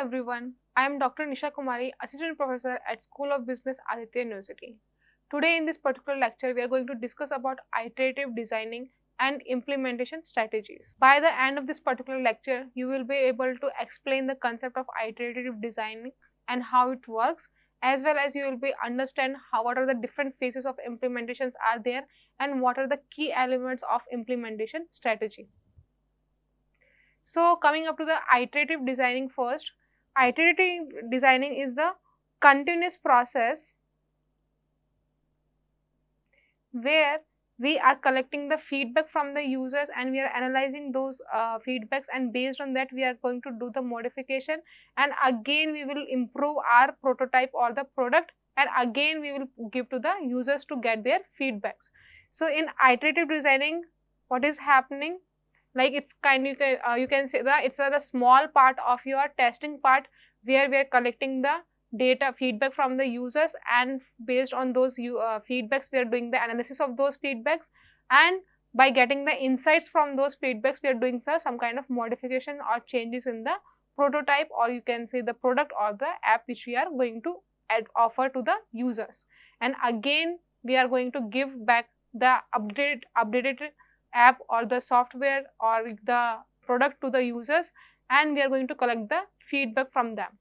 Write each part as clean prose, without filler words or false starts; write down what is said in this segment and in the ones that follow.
everyone, I am Dr. Nisha Kumari, Assistant Professor at School of Business, Aditya University. Today in this particular lecture, we are going to discuss about iterative designing and implementation strategies. By the end of this particular lecture, you will be able to explain the concept of iterative designing and how it works, as well as you will be understand what are the different phases of implementations are there and what are the key elements of implementation strategy. So coming up to the iterative designing first, iterative designing is the continuous process where we are collecting the feedback from the users and we are analyzing those feedbacks, and based on that we are going to do the modification, and again we will improve our prototype or the product, and again we will give to the users to get their feedbacks. So in iterative designing, what is happening, like it's kind of you can say that it's the small part of your testing part where we are collecting the data feedback from the users, and based on those feedbacks we are doing the analysis of those feedbacks, and by getting the insights from those feedbacks we are doing some kind of modification or changes in the prototype, or you can say the product or the app which we are going to offer to the users, and again we are going to give back the updated app or the software or the product to the users, and we are going to collect the feedback from them.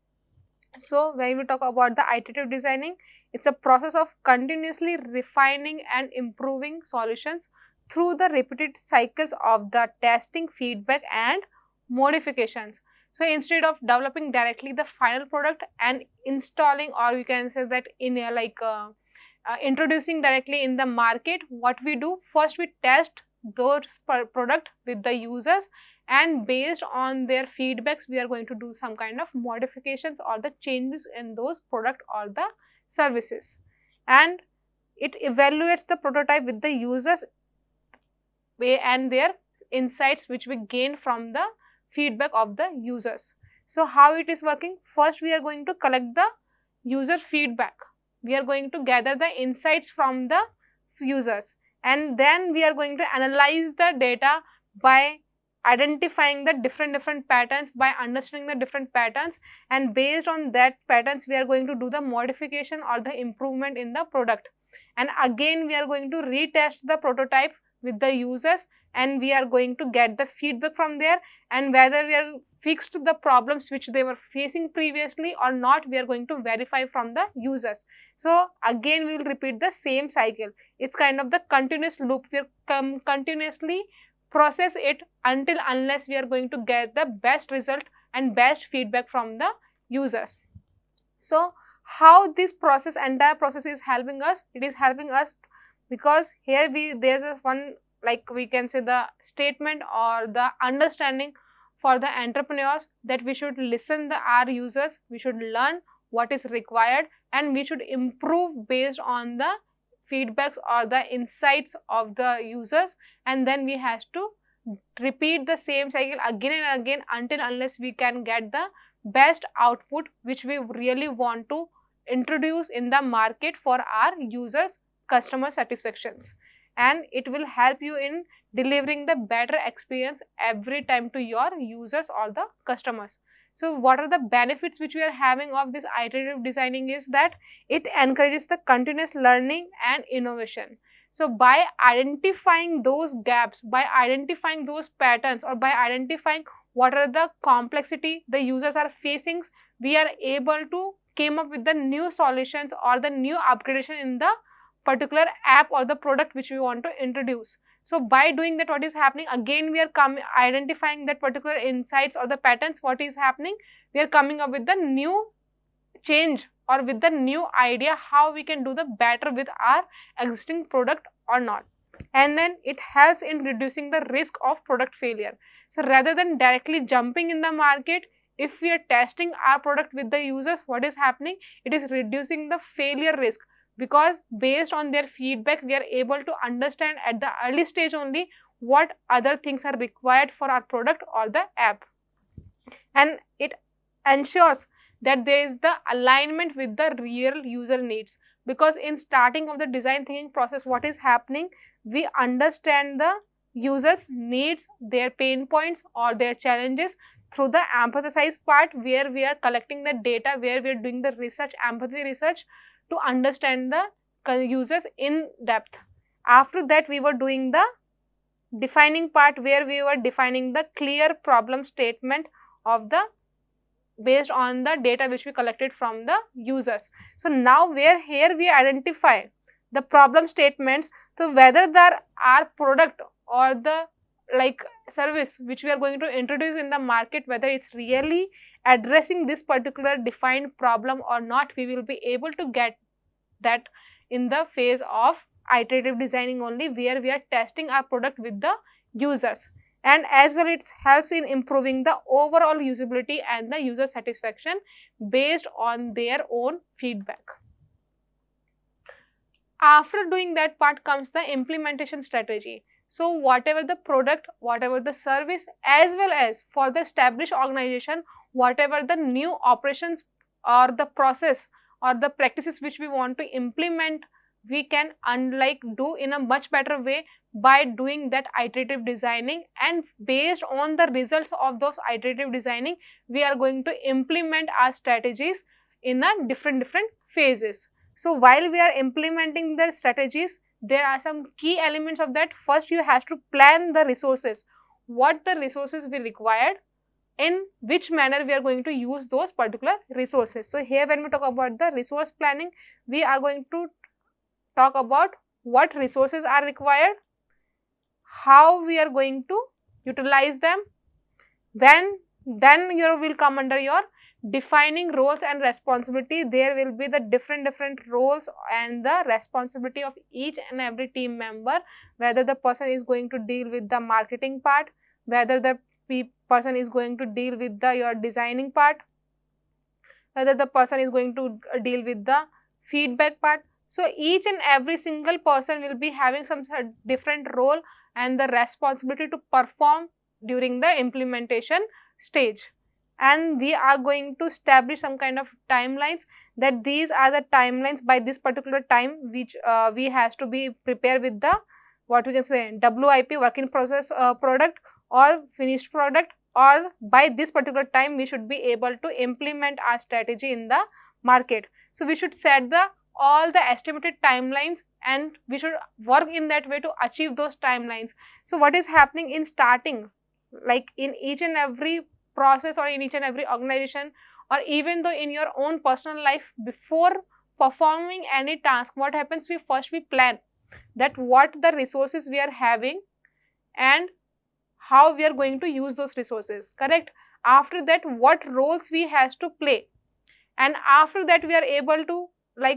So when we talk about the iterative designing, it's a process of continuously refining and improving solutions through the repeated cycles of the testing, feedback and modifications. So instead of developing directly the final product and installing, or you can say that in introducing directly in the market, what we do first, we test those product with the users, and based on their feedbacks we are going to do some kind of modifications or the changes in those product or the services, and it evaluates the prototype with the users and their insights which we gain from the feedback of the users. So how it is working, first we are going to collect the user feedback, we are going to gather the insights from the users, and then we are going to analyze the data by identifying the different patterns, by understanding the different patterns, and based on that patterns we are going to do the modification or the improvement in the product, and again we are going to retest the prototype with the users, and we are going to get the feedback from there, and whether we are fixed the problems which they were facing previously or not, we are going to verify from the users. So again we will repeat the same cycle. It's kind of the continuous loop. We are continuously process it until unless we are going to get the best result and best feedback from the users. So how this entire process is helping us? It is helping us because here there's one, like we can say the statement or the understanding for the entrepreneurs, that we should listen our users, we should learn what is required, and we should improve based on the feedbacks or the insights of the users, and then we have to repeat the same cycle again and again until unless we can get the best output which we really want to introduce in the market for our users customer satisfactions, and it will help you in delivering the better experience every time to your users or the customers. So what are the benefits which we are having of this iterative designing is that it encourages the continuous learning and innovation. So by identifying those gaps, by identifying those patterns, or by identifying what are the complexity the users are facing, we are able to came up with the new solutions or the new upgradation in the particular app or the product which we want to introduce. So by doing that, what is happening, again we are identifying that particular insights or the patterns, what is happening, we are coming up with the new change or with the new idea how we can do the better with our existing product or not, and then it helps in reducing the risk of product failure. So rather than directly jumping in the market, if we are testing our product with the users, what is happening, it is reducing the failure risk, because based on their feedback we are able to understand at the early stage only what other things are required for our product or the app, and it ensures that there is the alignment with the real user needs, because in starting of the design thinking process, what is happening, we understand the users' needs, their pain points or their challenges through the empathize part, where we are collecting the data, where we are doing the research, empathy research, to understand the users in depth. After that, we were doing the defining part, where we were defining the clear problem statement of the based on the data which we collected from the users. So now where here we identify the problem statements, so whether there are product or the like service which we are going to introduce in the market, whether it's really addressing this particular defined problem or not, we will be able to get that in the phase of iterative designing only, where we are testing our product with the users. And as well, it helps in improving the overall usability and the user satisfaction based on their own feedback. After doing that part comes the implementation strategy. So whatever the product, whatever the service, as well as for the established organization, whatever the new operations or the process or the practices which we want to implement, we can do in a much better way by doing that iterative designing, and based on the results of those iterative designing, we are going to implement our strategies in a different phases. So while we are implementing the strategies, there are some key elements of that. First, you have to plan the resources, what the resources we required, in which manner we are going to use those particular resources. So here when we talk about the resource planning, we are going to talk about what resources are required, how we are going to utilize them. Then you will come under your defining roles and responsibility. There will be the different roles and the responsibility of each and every team member, whether the person is going to deal with the marketing part, whether the person is going to deal with the your designing part, whether the person is going to deal with the feedback part. So each and every single person will be having some different role and the responsibility to perform during the implementation stage. And we are going to establish some kind of timelines, that these are the timelines by this particular time which we has to be prepared with the what we can say WIP, work in process product or finished product, or by this particular time we should be able to implement our strategy in the market. So we should set the all the estimated timelines and we should work in that way to achieve those timelines. So what is happening in starting, like in each and every process or in each and every organization, or even though in your own personal life, before performing any task, what happens, we first plan that what the resources we are having and how we are going to use those resources, correct? After that, what roles we has to play, and after that we are able to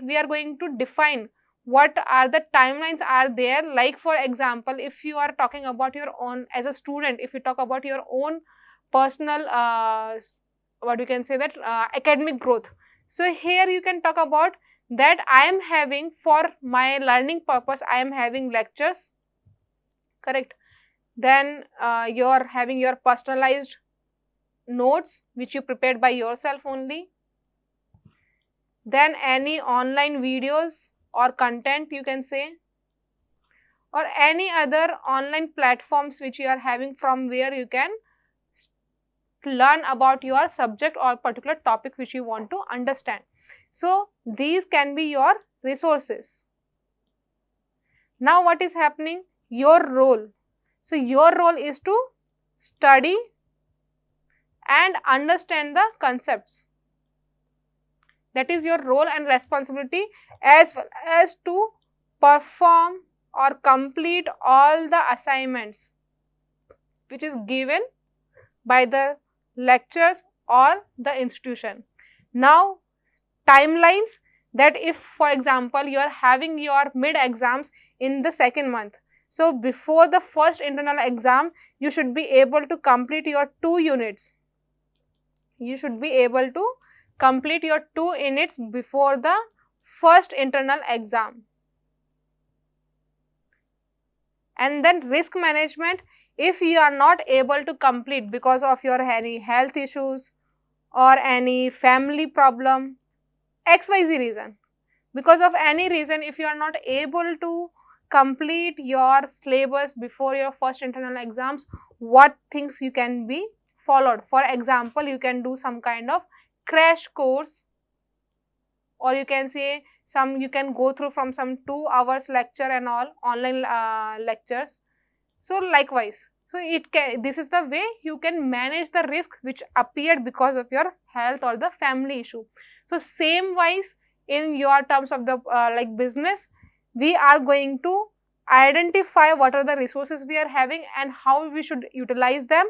we are going to define what are the timelines are there. Like for example, if you are talking about your own as a student, if you talk about your own personal what you can say that academic growth. So here you can talk about that I am having for my learning purpose, I am having lectures, correct? Then you are having your personalized notes which you prepared by yourself only. Then any online videos or content you can say, or any other online platforms which you are having from where you can learn about your subject or particular topic which you want to understand. So these can be your resources. Now what is happening? Your role. So your role is to study and understand the concepts. That is your role and responsibility, as well as to perform or complete all the assignments which is given by the lectures or the institution. Now timelines, that if for example you are having your mid exams in the second month, so before the first internal exam you should be able to complete your 2 units. You should be able to complete your 2 units before the first internal exam. And then risk management, if you are not able to complete because of your any health issues or any family problem, XYZ reason, because of any reason, if you are not able to complete your syllabus before your first internal exams, what things you can be followed. For example, you can do some kind of crash course, or you can say you can go through from some 2 hours lecture and all online lectures. So likewise, so this is the way you can manage the risk which appeared because of your health or the family issue. So same wise, in your terms of the like business, we are going to identify what are the resources we are having and how we should utilize them,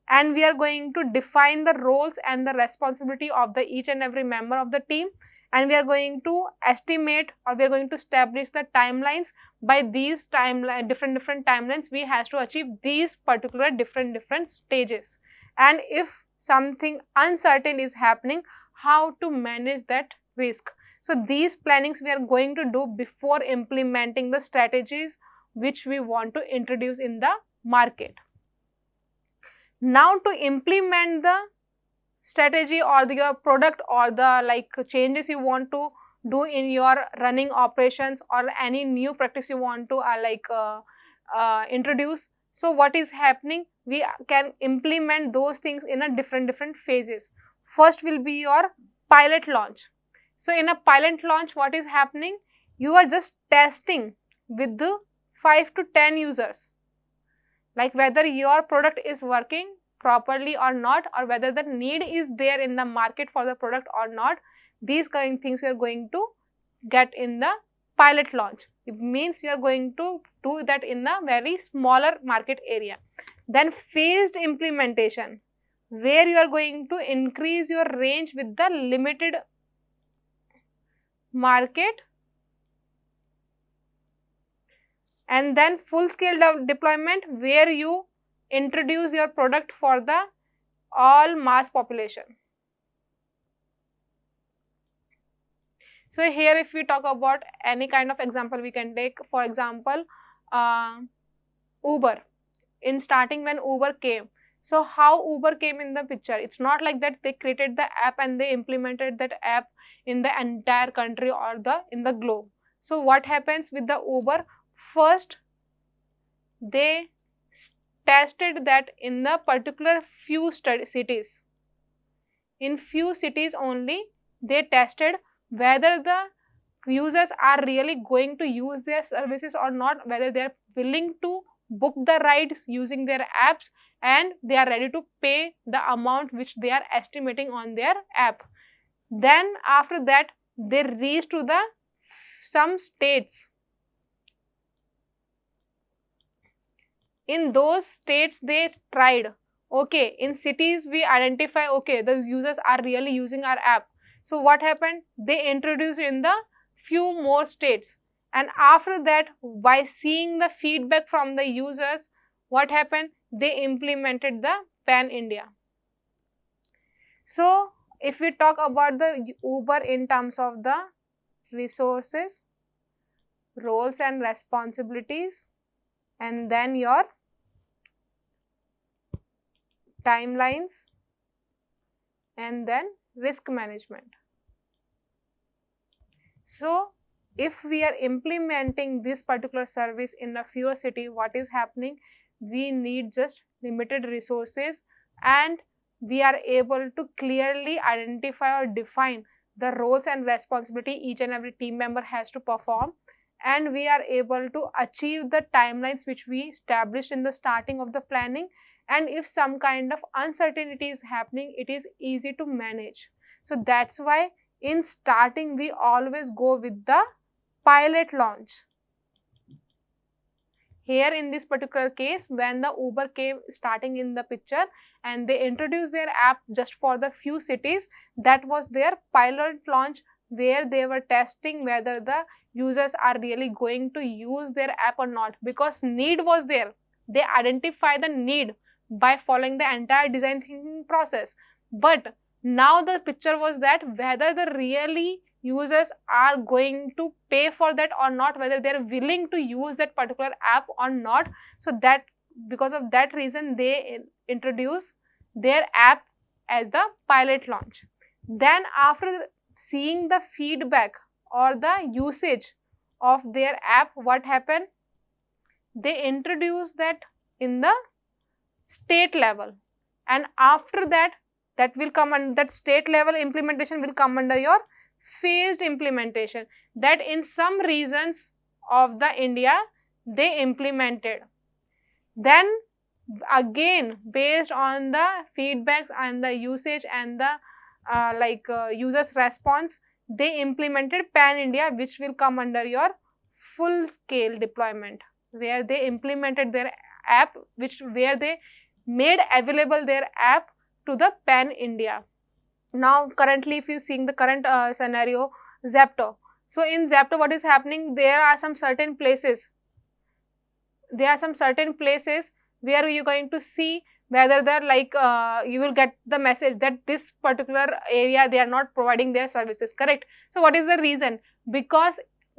and we are going to define the roles and the responsibility of the each and every member of the team, and we are going to estimate, or we are going to establish the timelines. By these different timelines, we have to achieve these particular different stages, and if something uncertain is happening, how to manage that risk. So these plannings we are going to do before implementing the strategies which we want to introduce in the market. Now to implement the strategy or your product or the changes you want to do in your running operations, or any new practice you want to introduce. So what is happening, we can implement those things in a different phases. First will be your pilot launch. So in a pilot launch, what is happening, you are just testing with the 5 to 10 users, like whether your product is working properly or not, or whether the need is there in the market for the product or not. These kind of things you are going to get in the pilot launch. It means you are going to do that in a very smaller market area. Then phased implementation, where you are going to increase your range with the limited market. And then full scale deployment, where you introduce your product for the all mass population. So here if we talk about any kind of example, we can take for example Uber. In starting when Uber came, so how Uber came in the picture, it's not like that they created the app and they implemented that app in the entire country or in the globe. So what happens with the Uber, first they tested that in the particular few cities. In few cities only they tested whether the users are really going to use their services or not, whether they are willing to book the rides using their apps and they are ready to pay the amount which they are estimating on their app. Then after that they reached to the some states. In those states they tried, okay, in cities we identify, okay, the users are really using our app. So what happened, they introduced in the few more states, and after that by seeing the feedback from the users, what happened, they implemented the pan India. So if we talk about the Uber in terms of the resources, roles and responsibilities, and then your timelines, and then risk management. So if we are implementing this particular service in a fewer city, what is happening, we need just limited resources, and we are able to clearly identify or define the roles and responsibility each and every team member has to perform, and we are able to achieve the timelines which we established in the starting of the planning. And if some kind of uncertainty is happening, it is easy to manage. So that's why in starting we always go with the pilot launch. Here in this particular case, when the Uber came starting in the picture and they introduced their app just for the few cities, that was their pilot launch, where they were testing whether the users are really going to use their app or not, because need was there. They identify the need by following the entire design thinking process. But now the picture was that whether the really users are going to pay for that or not, whether they are willing to use that particular app or not. So that because of that reason they introduce their app as the pilot launch. Then after seeing the feedback or the usage of their app, what happened, they introduce that in the state level, and after that, that will come under that state level implementation will come under your phased implementation, that in some regions of the India they implemented. Then again, based on the feedbacks and the usage and the users response, they implemented pan India, which will come under your full scale deployment, where they implemented their app, where they made available their app to the pan India. Now currently, if you seeing the current scenario, Zepto. So in Zepto, what is happening, there are some certain places where you're going to see whether they're you will get the message that this particular area they are not providing their services, correct? So what is the reason? Because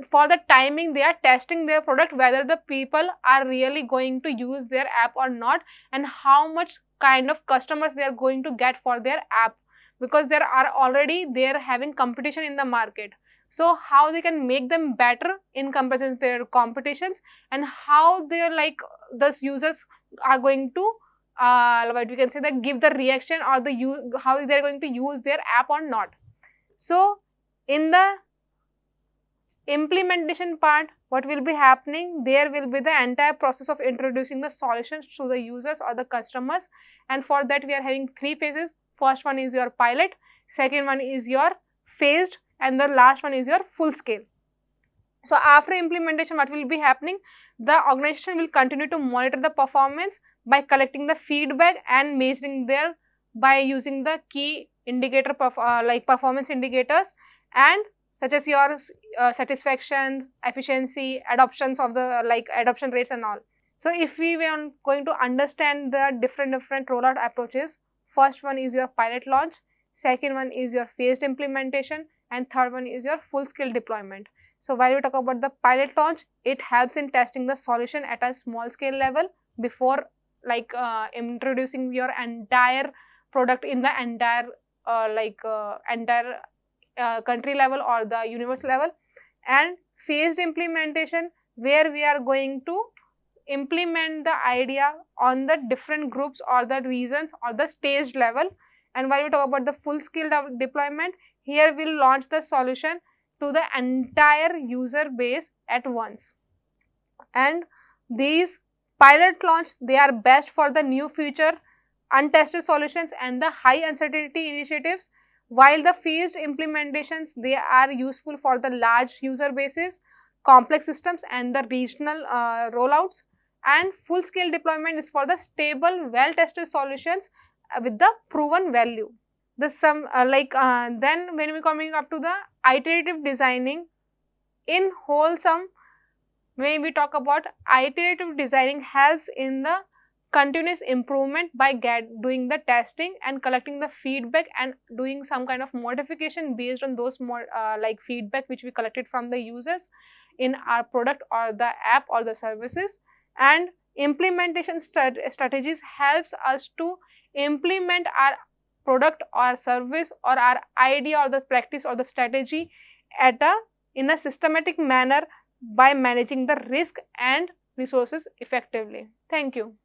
for the timing they are testing their product, whether the people are really going to use their app or not, and how much kind of customers they are going to get for their app, because there are already they are having competition in the market. So how they can make them better in comparison to their competitions, and how they are those users are going to what we can say that give the reaction, or how they are going to use their app or not. So in the implementation part, what will be happening, there will be the entire process of introducing the solutions to the users or the customers, and for that we are having 3 phases. First one is your pilot, second one is your phased, and the last one is your full scale. So after implementation, what will be happening, the organization will continue to monitor the performance by collecting the feedback and measuring their by using the key indicator performance indicators, and such as your satisfaction, efficiency, adoptions of the adoption rates and all. So if we were going to understand the different rollout approaches, first one is your pilot launch, second one is your phased implementation, and third one is your full scale deployment. So while we talk about the pilot launch, it helps in testing the solution at a small scale level before introducing your entire product in the entire country level or the universe level. And phased implementation, where we are going to implement the idea on the different groups or the regions or the staged level. And while we talk about the full scale deployment, here we will launch the solution to the entire user base at once. And these pilot launch, they are best for the new future, untested solutions and the high uncertainty initiatives, while the phased implementations, they are useful for the large user bases, complex systems and the regional rollouts. And full scale deployment is for the stable, well tested solutions with the proven value. Then when we coming up to the iterative designing, in wholesome, when we talk about iterative designing, helps in the continuous improvement by doing the testing and collecting the feedback and doing some kind of modification based on those feedback which we collected from the users in our product or the app or the services. And implementation strategies helps us to implement our product or service or our idea or the practice or the strategy in a systematic manner by managing the risk and resources effectively. Thank you.